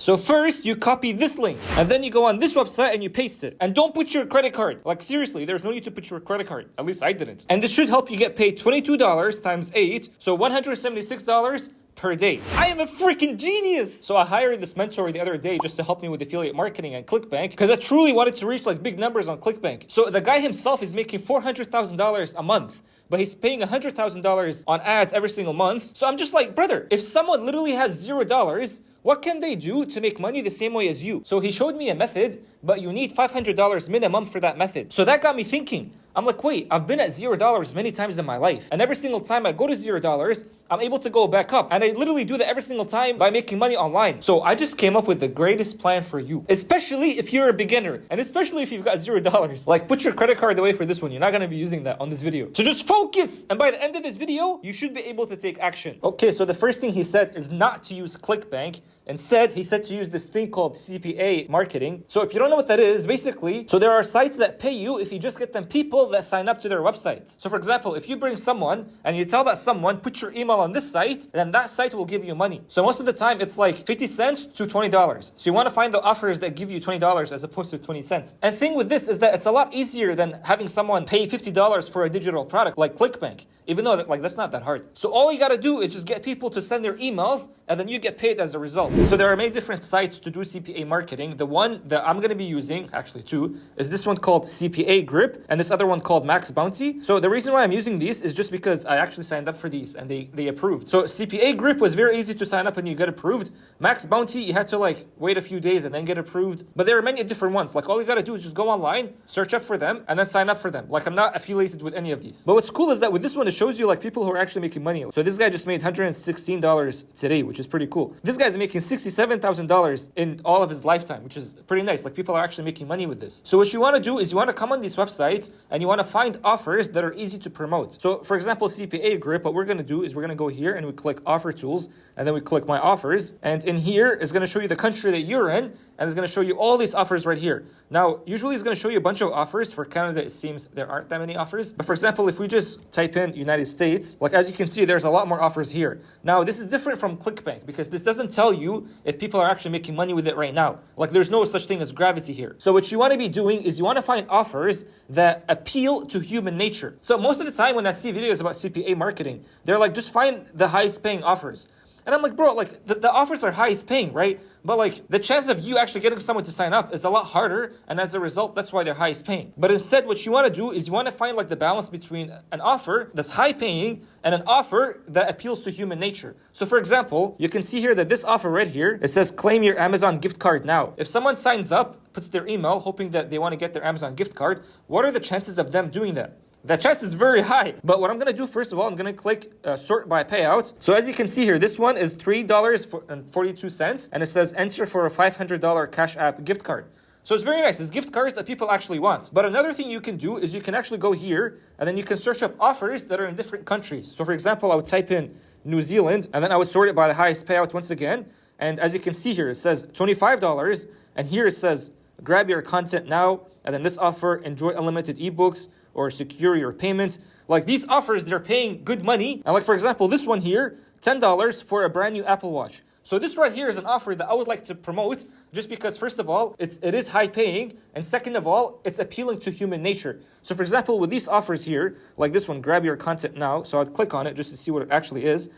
So first, you copy this link, and then you go on this website and you paste it. And don't put your credit card. Like seriously, there's no need to put your credit card. At least I didn't. And this should help you get paid $22 times 8, so $176 per day. I am a freaking genius! So I hired this mentor the other day just to help me with affiliate marketing and ClickBank because I truly wanted to reach like big numbers on ClickBank. So the guy himself is making $400,000 a month, but he's paying $100,000 on ads every single month. So I'm just like, brother, if someone literally has $0, what can they do to make money the same way as you? So he showed me a method, but you need $500 minimum for that method. So that got me thinking. I'm like, wait, I've been at $0 many times in my life. And every single time I go to $0, I'm able to go back up. And I literally do that every single time by making money online. So I just came up with the greatest plan for you, especially if you're a beginner and especially if you've got $0. Like put your credit card away for this one. You're not going to be using that on this video. So just focus. And by the end of this video, you should be able to take action. Okay, so the first thing he said is not to use ClickBank. Instead, he said to use this thing called CPA marketing. So if you don't know what that is, basically, so there are sites that pay you if you just get them people that sign up to their websites. So for example, if you bring someone and you tell that someone, put your email on this site, then that site will give you money. So most of the time, it's like 50 cents to $20. So you want to find the offers that give you $20 as opposed to 20 cents. And thing with this is that it's a lot easier than having someone pay $50 for a digital product like ClickBank, even though that's not that hard. So all you got to do is just get people to send their emails and then you get paid as a result. So there are many different sites to do CPA marketing. The one that I'm going to be using, actually two, is this one called CPA Grip and this other one called Max Bounty. So the reason why I'm using these is just because I actually signed up for these and they approved. So CPA Grip was very easy to sign up and you get approved. Max Bounty, you had to like wait a few days and then get approved. But there are many different ones. Like all you got to do is just go online, search up for them and then sign up for them. Like I'm not affiliated with any of these. But what's cool is that with this one, it shows you like people who are actually making money. So this guy just made $116 today, which is pretty cool. This guy's making $67,000 in all of his lifetime, which is pretty nice. Like people are actually making money with this. So what you want to do is you want to come on these websites and you want to find offers that are easy to promote. So for example, CPA Grip, what we're going to do is we're going to go here and we click offer tools and then we click my offers. And in here is going to show you the country that you're in and it's going to show you all these offers right here. Now, usually it's going to show you a bunch of offers. For Canada, it seems there aren't that many offers. But for example, if we just type in United States, like as you can see, there's a lot more offers here. Now, this is different from ClickBank because this doesn't tell you if people are actually making money with it right now. Like there's no such thing as gravity here. So what you want to be doing is you want to find offers that appeal to human nature. So most of the time when I see videos about CPA marketing, they're like, just find the highest paying offers. And I'm like, bro, like the offers are highest paying, right? But like the chance of you actually getting someone to sign up is a lot harder. And as a result, that's why they're highest paying. But instead, what you want to do is you want to find like the balance between an offer that's high paying and an offer that appeals to human nature. So for example, you can see here that this offer right here, it says claim your Amazon gift card now. If someone signs up, puts their email, hoping that they want to get their Amazon gift card, what are the chances of them doing that? The chance is very high. But what I'm going to do, first of all, I'm going to click sort by payout. So as you can see here, this one is $3.42 and it says enter for a $500 Cash App gift card. So it's very nice. It's gift cards that people actually want. But another thing you can do is you can actually go here and then you can search up offers that are in different countries. So for example, I would type in New Zealand and then I would sort it by the highest payout once again. And as you can see here, it says $25 and here it says grab your content now. And then this offer, enjoy unlimited ebooks or secure your payment. Like these offers, they're paying good money. And like, for example, this one here, $10 for a brand new Apple Watch. So this right here is an offer that I would like to promote just because, first of all, it is high paying. And second of all, it's appealing to human nature. So for example, with these offers here, like this one, grab your content now. So I'd click on it just to see what it actually is.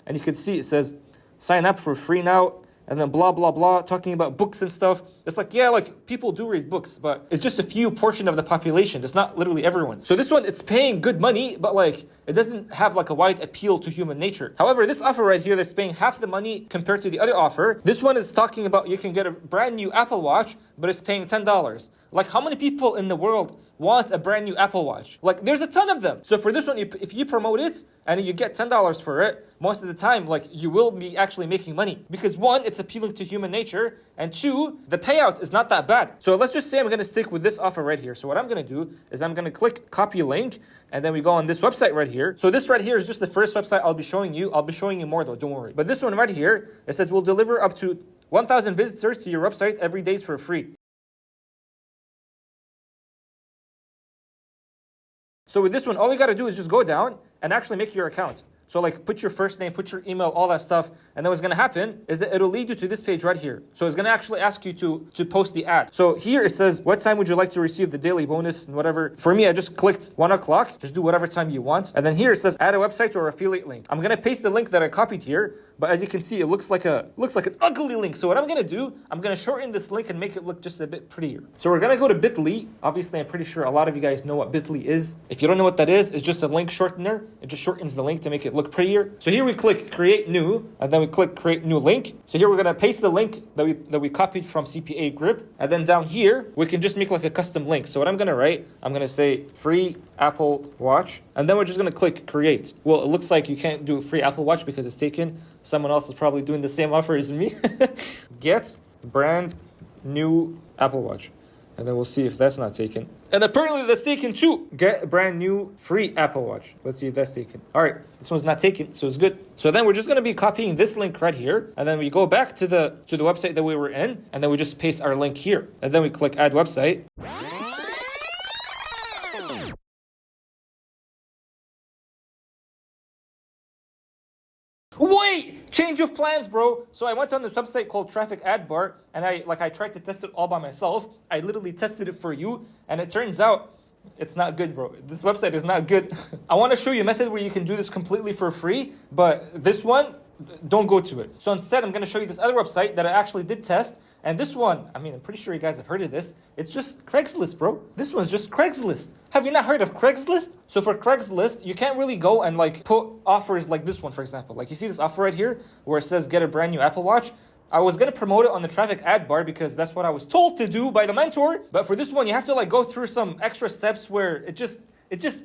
And you can see it says, sign up for free now. And then blah, blah, blah, talking about books and stuff. It's like, yeah, like people do read books, but it's just a few portion of the population. It's not literally everyone. So this one, it's paying good money, but like it doesn't have like a wide appeal to human nature. However, this offer right here that's paying half the money compared to the other offer, this one is talking about you can get a brand new Apple Watch, but it's paying $10. Like how many people in the world want a brand new Apple Watch? Like there's a ton of them. So for this one, if you promote it and you get $10 for it, most of the time, like you will be actually making money because one, it's appealing to human nature. And two, the payout is not that bad. So let's just say I'm going to stick with this offer right here. So what I'm going to do is I'm going to click copy link and then we go on this website right here. So this right here is just the first website I'll be showing you. I'll be showing you more though, don't worry. But this one right here, it says we'll deliver up to 1,000 visitors to your website every day for free. So with this one, all you got to do is just go down and actually make your account. So like put your first name, put your email, all that stuff. And then what's going to happen is that it'll lead you to this page right here. So it's going to actually ask you to post the ad. So here it says, what time would you like to receive the daily bonus and whatever. For me, I just clicked 1 o'clock. Just do whatever time you want. And then here it says add a website or affiliate link. I'm going to paste the link that I copied here. But as you can see, it looks like an ugly link. So what I'm going to do, I'm going to shorten this link and make it look just a bit prettier. So we're going to go to bit.ly. Obviously, I'm pretty sure a lot of you guys know what bit.ly is. If you don't know what that is, it's just a link shortener. It just shortens the link to make it look prettier. So here we click create new, and then we click create new link. So here we're going to paste the link that we copied from CPA Grip. And then down here, we can just make like a custom link. So what I'm going to write, I'm going to say free Apple Watch. And then we're just going to click create. Well, it looks like you can't do free Apple Watch because it's taken. Someone else is probably doing the same offer as me. Get brand new Apple Watch. And then we'll see if that's not taken. And apparently that's taken too. Get brand new free Apple Watch. Let's see if that's taken. All right, this one's not taken, so it's good. So then we're just going to be copying this link right here. And then we go back to the website that we were in. And then we just paste our link here. And then we click add website. Wait! Change of plans, bro. So I went on this website called Traffic Ad Bar, and I tried to test it all by myself. I literally tested it for you, and it turns out it's not good, bro. This website is not good. I want to show you a method where you can do this completely for free, but this one, don't go to it. So instead, I'm going to show you this other website that I actually did test. And this one, I mean, I'm pretty sure you guys have heard of this. It's just Craigslist, bro. This one's just Craigslist. Have you not heard of Craigslist? So for Craigslist, you can't really go and like put offers like this one, for example. Like you see this offer right here where it says get a brand new Apple Watch. I was going to promote it on the Traffic Ad Bar because that's what I was told to do by the mentor. But for this one, you have to like go through some extra steps where it just,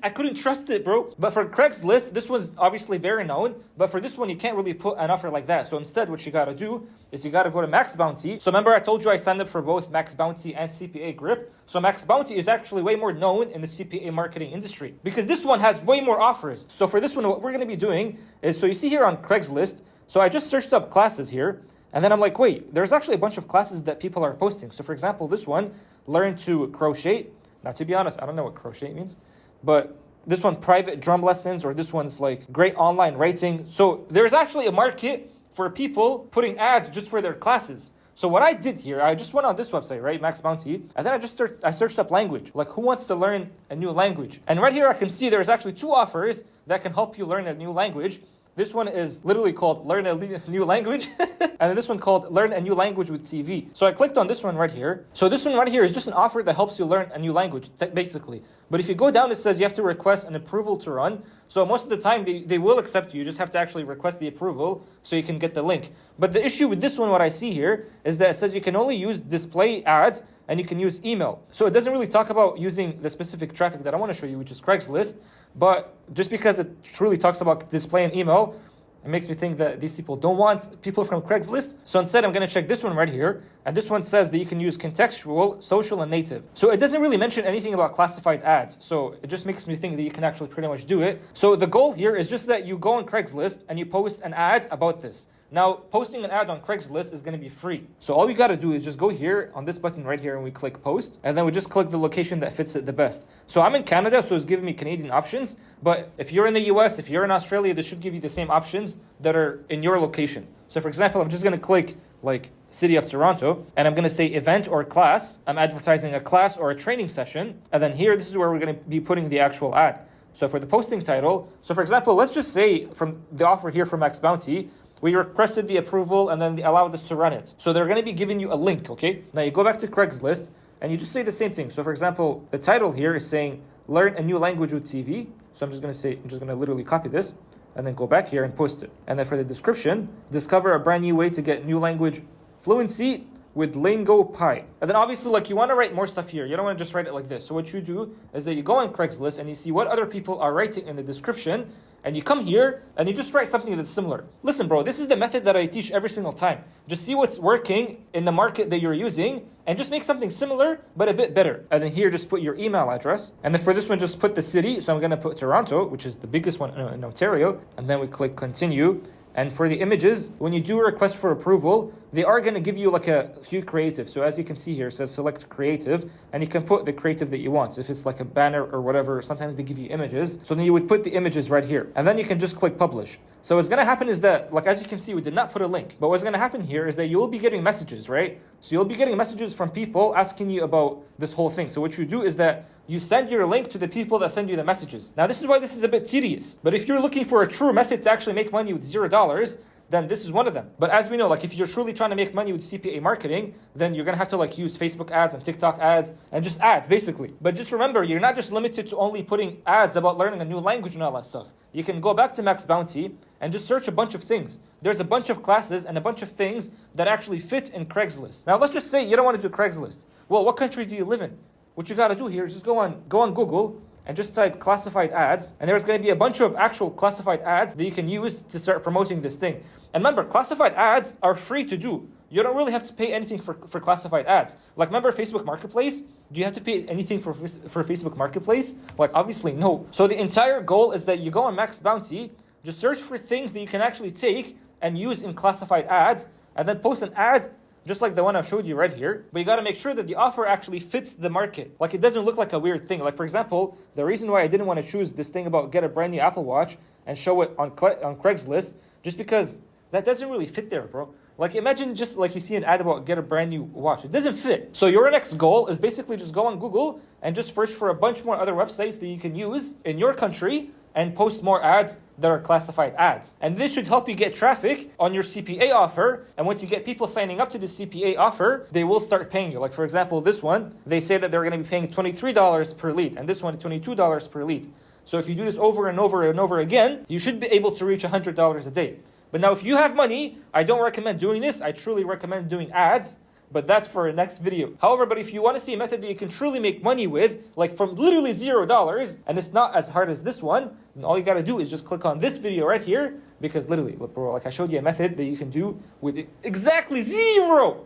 I couldn't trust it, bro. But for Craigslist, this was obviously very known. But for this one, you can't really put an offer like that. So instead, what you got to do is you got to go to Max Bounty. So remember I told you I signed up for both Max Bounty and CPA Grip. So Max Bounty is actually way more known in the CPA marketing industry because this one has way more offers. So for this one, what we're going to be doing is, so you see here on Craigslist, so I just searched up classes here. And then I'm like, wait, there's actually a bunch of classes that people are posting. So for example, this one, learn to crochet. Now, to be honest, I don't know what crochet means. But this one, private drum lessons, or this one's like great online writing. So there's actually a market for people putting ads just for their classes. So what I did here, I just went on this website, right, Max Bounty, and then I searched up language, like who wants to learn a new language? And right here I can see there's actually 2 offers that can help you learn a new language. This one is literally called Learn a New Language. And then this one called Learn a New Language with TV. So I clicked on this one right here. So this one right here is just an offer that helps you learn a new language, basically. But if you go down, it says you have to request an approval to run. So most of the time, they will accept you. You just have to actually request the approval so you can get the link. But the issue with this one, what I see here, is that it says you can only use display ads and you can use email. So it doesn't really talk about using the specific traffic that I want to show you, which is Craigslist. But just because it truly talks about display and email, it makes me think that these people don't want people from Craigslist. So instead, I'm going to check this one right here. And this one says that you can use contextual, social, and native. So it doesn't really mention anything about classified ads. So it just makes me think that you can actually pretty much do it. So the goal here is just that you go on Craigslist and you post an ad about this. Now, posting an ad on Craigslist is going to be free. So all we got to do is just go here on this button right here and we click post. And then we just click the location that fits it the best. So I'm in Canada, so it's giving me Canadian options. But if you're in the US, if you're in Australia, this should give you the same options that are in your location. So for example, I'm just going to click like City of Toronto, and I'm going to say event or class. I'm advertising a class or a training session. And then here, this is where we're going to be putting the actual ad. So for the posting title, so for example, let's just say from the offer here from Max Bounty, we requested the approval and then they allowed us to run it. So they're going to be giving you a link, okay? Now you go back to Craigslist and you just say the same thing. So for example, the title here is saying, learn a new language with TV. So I'm just going to literally copy this and then go back here and post it. And then for the description, discover a brand new way to get new language fluency with Lingo Pi. And then obviously, like, you want to write more stuff here. You don't want to just write it like this. So what you do is that you go on Craigslist and you see what other people are writing in the description, and you come here and you just write something that's similar. Listen, bro, this is the method that I teach every single time. Just see what's working in the market that you're using and just make something similar, but a bit better. And then here, just put your email address. And then for this one, just put the city. So I'm going to put Toronto, which is the biggest one in Ontario. And then we click continue. And for the images, when you do a request for approval, they are going to give you like a few creative. So as you can see here, it says select creative, and you can put the creative that you want. So if it's like a banner or whatever, sometimes they give you images. So then you would put the images right here, and then you can just click publish. So what's going to happen is that, like as you can see, we did not put a link. But what's going to happen here is that you'll be getting messages, right? So you'll be getting messages from people asking you about this whole thing. So what you do is that you send your link to the people that send you the messages. Now this is why this is a bit tedious. But if you're looking for a true method to actually make money with $0, then this is one of them. But as we know, like if you're truly trying to make money with CPA marketing, then you're gonna have to like use Facebook ads and TikTok ads and just ads basically. But just remember, you're not just limited to only putting ads about learning a new language and all that stuff. You can go back to Max Bounty and just search a bunch of things. There's a bunch of classes and a bunch of things that actually fit in Craigslist. Now let's just say you don't want to do Craigslist. Well, what country do you live in? What you gotta do here is just go on Google and just type classified ads, and there's going to be a bunch of actual classified ads that you can use to start promoting this thing. And remember, classified ads are free to do. You don't really have to pay anything for classified ads. Like remember Facebook Marketplace? Do you have to pay anything for Facebook Marketplace? Like obviously no. So the entire goal is that you go on Max Bounty, just search for things that you can actually take and use in classified ads, and then post an ad just like the one I showed you right here. But you got to make sure that the offer actually fits the market. Like it doesn't look like a weird thing. Like for example, the reason why I didn't want to choose this thing about get a brand new Apple Watch and show it on Craigslist, just because that doesn't really fit there, bro. Like imagine just like you see an ad about get a brand new watch. It doesn't fit. So your next goal is basically just go on Google and just search for a bunch more other websites that you can use in your country and post more ads that are classified ads. And this should help you get traffic on your CPA offer. And once you get people signing up to the CPA offer, they will start paying you. Like for example, this one, they say that they're going to be paying $23 per lead, and this one $22 per lead. So if you do this over and over and over again, you should be able to reach $100 a day. But now if you have money, I don't recommend doing this. I truly recommend doing ads. But that's for a next video. However, but if you want to see a method that you can truly make money with, like from literally $0, and it's not as hard as this one, then all you got to do is just click on this video right here, because literally, look bro, like I showed you a method that you can do with exactly zero